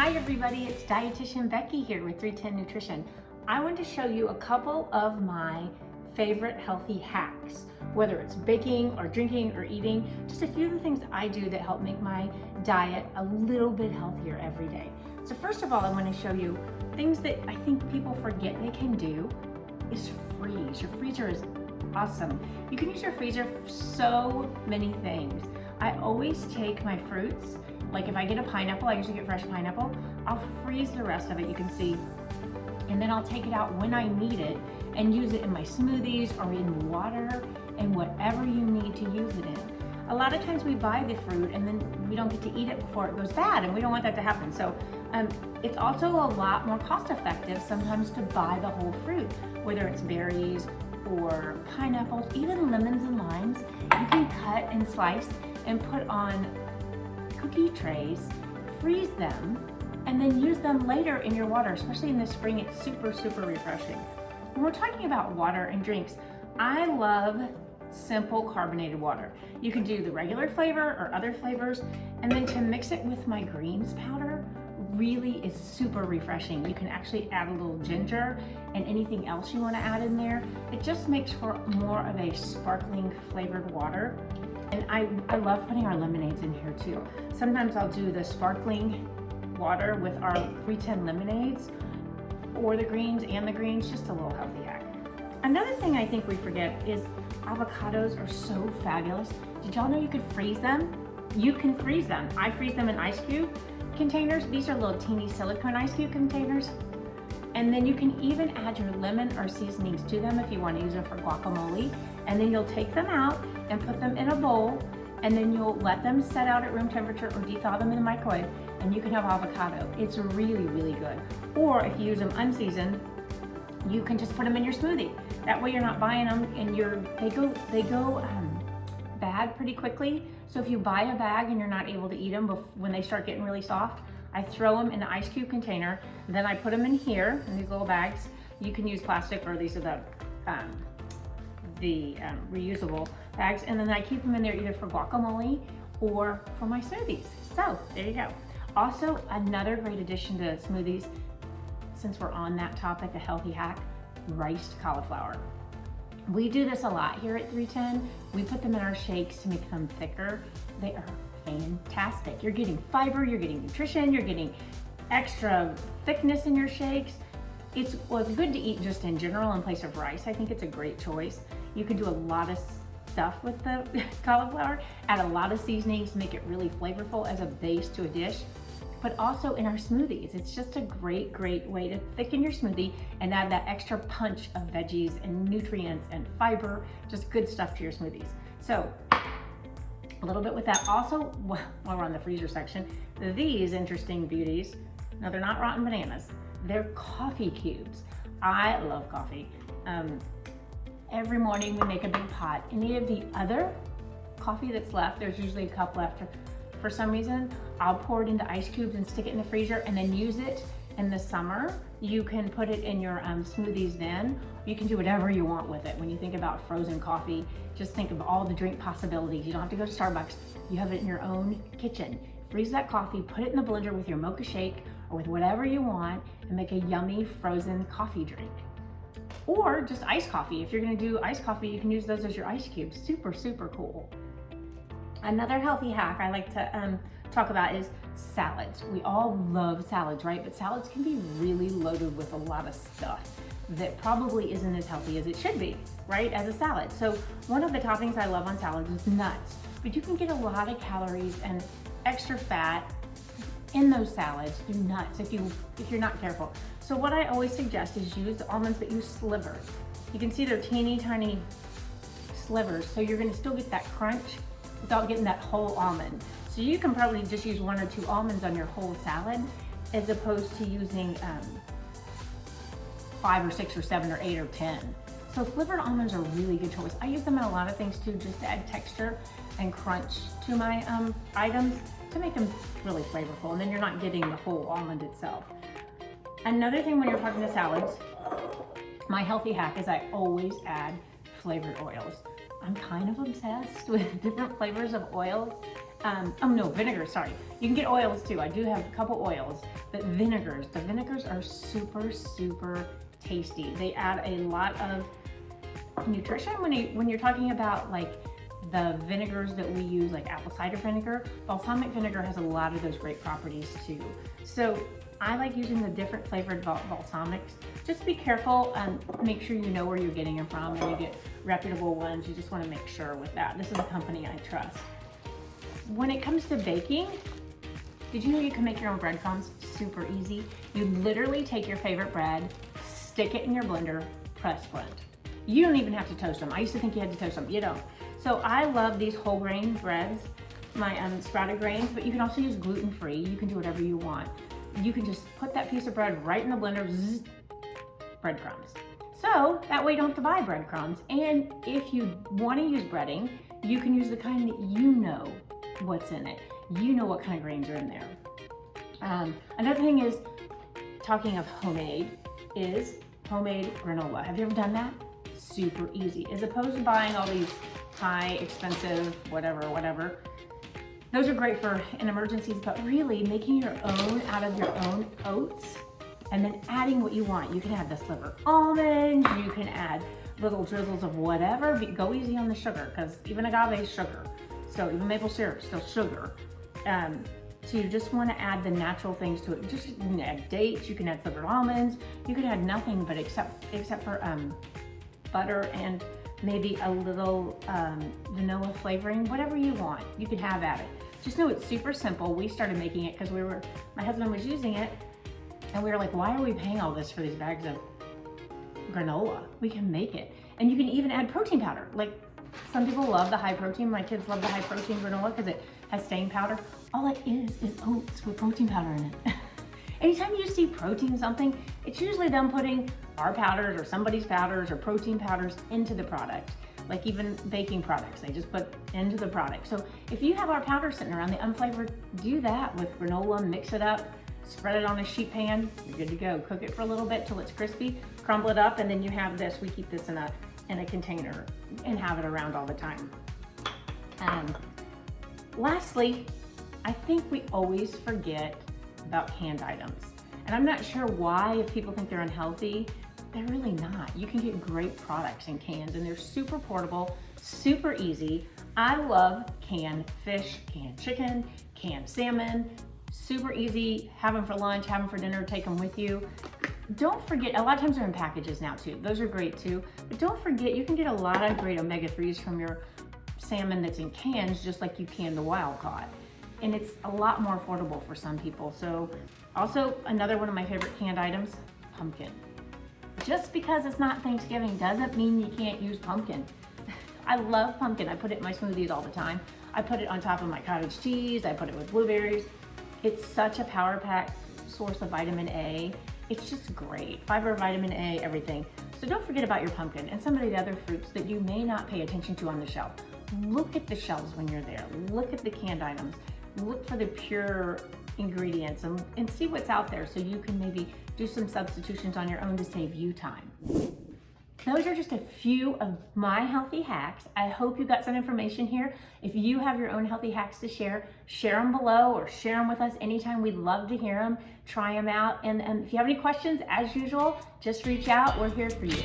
Hi everybody, it's Dietitian Becky here with 310 Nutrition. I want to show you a couple of my favorite healthy hacks, whether it's baking or drinking or eating, just a few of the things I do that help make my diet a little bit healthier every day. So first of all, I want to show you things that I think people forget they can do is freeze. Your freezer is awesome. You can use your freezer for so many things. I always take my fruits, like if I get a pineapple, I usually get fresh pineapple, I'll freeze the rest of it, you can see, and then I'll take it out when I need it and use it in my smoothies or in water and whatever you need to use it in. A lot of times we buy the fruit and then we don't get to eat it before it goes bad, and we don't want that to happen. So it's also a lot more cost effective sometimes to buy the whole fruit, whether it's berries or pineapples, even lemons and limes. You can cut and slice and put on cookie trays, freeze them, and then use them later in your water, especially in the spring. It's super, super refreshing. When we're talking about water and drinks, I love simple carbonated water. You can do the regular flavor or other flavors, and then to mix it with my greens powder really is super refreshing. You can actually add a little ginger and anything else you want to add in there. It just makes for more of a sparkling flavored water. And I love putting our lemonades in here too. Sometimes I'll do the sparkling water with our 310 lemonades or the greens and the greens, just a little healthy hack. Another thing I think we forget is avocados are so fabulous. Did y'all know you could freeze them? You can freeze them. I freeze them in ice cube containers. These are little teeny silicone ice cube containers. And then you can even add your lemon or seasonings to them if you want to use them for guacamole. And then you'll take them out and put them in a bowl, and then you'll let them set out at room temperature or dethaw them in the microwave, and you can have avocado. It's really, really good. Or if you use them unseasoned, you can just put them in your smoothie. That way you're not buying them and they go bad pretty quickly. So if you buy a bag and you're not able to eat them when they start getting really soft, I throw them in the ice cube container, then I put them in here in these little bags. You can use plastic, or these are the reusable bags, and then I keep them in there either for guacamole or for my smoothies. So there you go. Also, another great addition to smoothies, since we're on that topic, a healthy hack, riced cauliflower. We do this a lot here at 310. We put them in our shakes to make them thicker. They are fantastic. You're getting fiber, you're getting nutrition, you're getting extra thickness in your shakes. It's good to eat just in general in place of rice. I think it's a great choice. You can do a lot of stuff with the cauliflower, add a lot of seasonings, make it really flavorful as a base to a dish, but also in our smoothies. It's just a great, great way to thicken your smoothie and add that extra punch of veggies and nutrients and fiber, just good stuff to your smoothies. So a little bit with that. Also, while we're on the freezer section, these interesting beauties, no, they're not rotten bananas. They're coffee cubes. I love coffee. Every morning we make a big pot. Any of the other coffee that's left, there's usually a cup left. For some reason, I'll pour it into ice cubes and stick it in the freezer and then use it in the summer. You can put it in your smoothies then. You can do whatever you want with it. When you think about frozen coffee, just think of all the drink possibilities. You don't have to go to Starbucks. You have it in your own kitchen. Freeze that coffee, put it in the blender with your mocha shake or with whatever you want, and make a yummy frozen coffee drink. Or just iced coffee. If you're gonna do iced coffee, you can use those as your ice cubes. Super, super cool. Another healthy hack I like to talk about is salads. We all love salads, right? But salads can be really loaded with a lot of stuff that probably isn't as healthy as it should be, right, as a salad. So one of the toppings I love on salads is nuts, but you can get a lot of calories and extra fat in those salads through nuts if you're not careful. So what I always suggest is use almonds, but use slivers. You can see they're teeny tiny slivers, so you're gonna still get that crunch without getting that whole almond. So you can probably just use 1 or 2 almonds on your whole salad as opposed to using 5 or 6 or 7 or 8 or 10. So slivered almonds are a really good choice. I use them in a lot of things too, just to add texture and crunch to my items to make them really flavorful, and then you're not getting the whole almond itself. Another thing when you're talking to salads, my healthy hack is I always add flavored oils. I'm kind of obsessed with different flavors of oils Oh no, vinegars, sorry. You can get oils too. I do have a couple oils, but vinegars, the vinegars are super, super tasty. They add a lot of nutrition when you're talking about like the vinegars that we use, like apple cider vinegar. Balsamic vinegar has a lot of those great properties too. So I like using the different flavored balsamics. Just be careful and make sure you know where you're getting them from. When you get reputable ones, you just want to make sure with that. This is a company I trust. When it comes to baking, did you know you can make your own breadcrumbs? Super easy. You literally take your favorite bread, stick it in your blender, press blend. You don't even have to toast them. I used to think you had to toast them. You don't. So I love these whole grain breads, my sprouted grains, but you can also use gluten-free. You can do whatever you want. You can just put that piece of bread right in the blender, zzz, breadcrumbs. So that way you don't have to buy breadcrumbs. And if you want to use breading, you can use the kind that you know what's in it. You know what kind of grains are in there. Another thing is, talking of homemade, is homemade granola. Have you ever done that? Super easy. As opposed to buying all these high, expensive, whatever. Those are great for in emergencies, but really making your own out of your own oats and then adding what you want. You can add the slivered almonds, you can add little drizzles of whatever, but go easy on the sugar because even agave is sugar. So even maple syrup is still sugar. So you just want to add the natural things to it. Just you can add dates, you can add slivered almonds, you can add nothing but except for butter and maybe a little vanilla flavoring, whatever you want, you can have at it. Just know it's super simple. We started making it because my husband was using it and we were like, why are we paying all this for these bags of granola? We can make it. And you can even add protein powder. Like some people love the high protein. My kids love the high protein granola because it has staying powder. All it is oats with protein powder in it. Anytime you see protein something, it's usually them putting our powders or somebody's powders or protein powders into the product. Like even baking products, they just put into the product. So if you have our powder sitting around, the unflavored, do that with granola, mix it up, spread it on a sheet pan, you're good to go. Cook it for a little bit till it's crispy, crumble it up, and then you have this. We keep this in a container and have it around all the time. Lastly, I think we always forget about canned items. And I'm not sure why, if people think they're unhealthy, they're really not. You can get great products in cans and they're super portable, super easy. I love canned fish, canned chicken, canned salmon, super easy. Have them for lunch, have them for dinner, take them with you. Don't forget, a lot of times they're in packages now too. Those are great too. But don't forget, you can get a lot of great omega-3s from your salmon that's in cans, just like you can the wild caught. And it's a lot more affordable for some people. So also another one of my favorite canned items, pumpkin. Just because it's not Thanksgiving doesn't mean you can't use pumpkin. I love pumpkin. I put it in my smoothies all the time. I put it on top of my cottage cheese. I put it with blueberries. It's such a power pack source of vitamin A. It's just great. Fiber, vitamin A, everything. So don't forget about your pumpkin and some of the other fruits that you may not pay attention to on the shelf. Look at the shelves when you're there. Look at the canned items. Look for the pure ingredients and see what's out there so you can maybe do some substitutions on your own to save you time. Those are just a few of my healthy hacks. I hope you got some information here. If you have your own healthy hacks to share them below or share them with us anytime. We'd love to hear them, try them out. And if you have any questions, as usual, just reach out. We're here for you.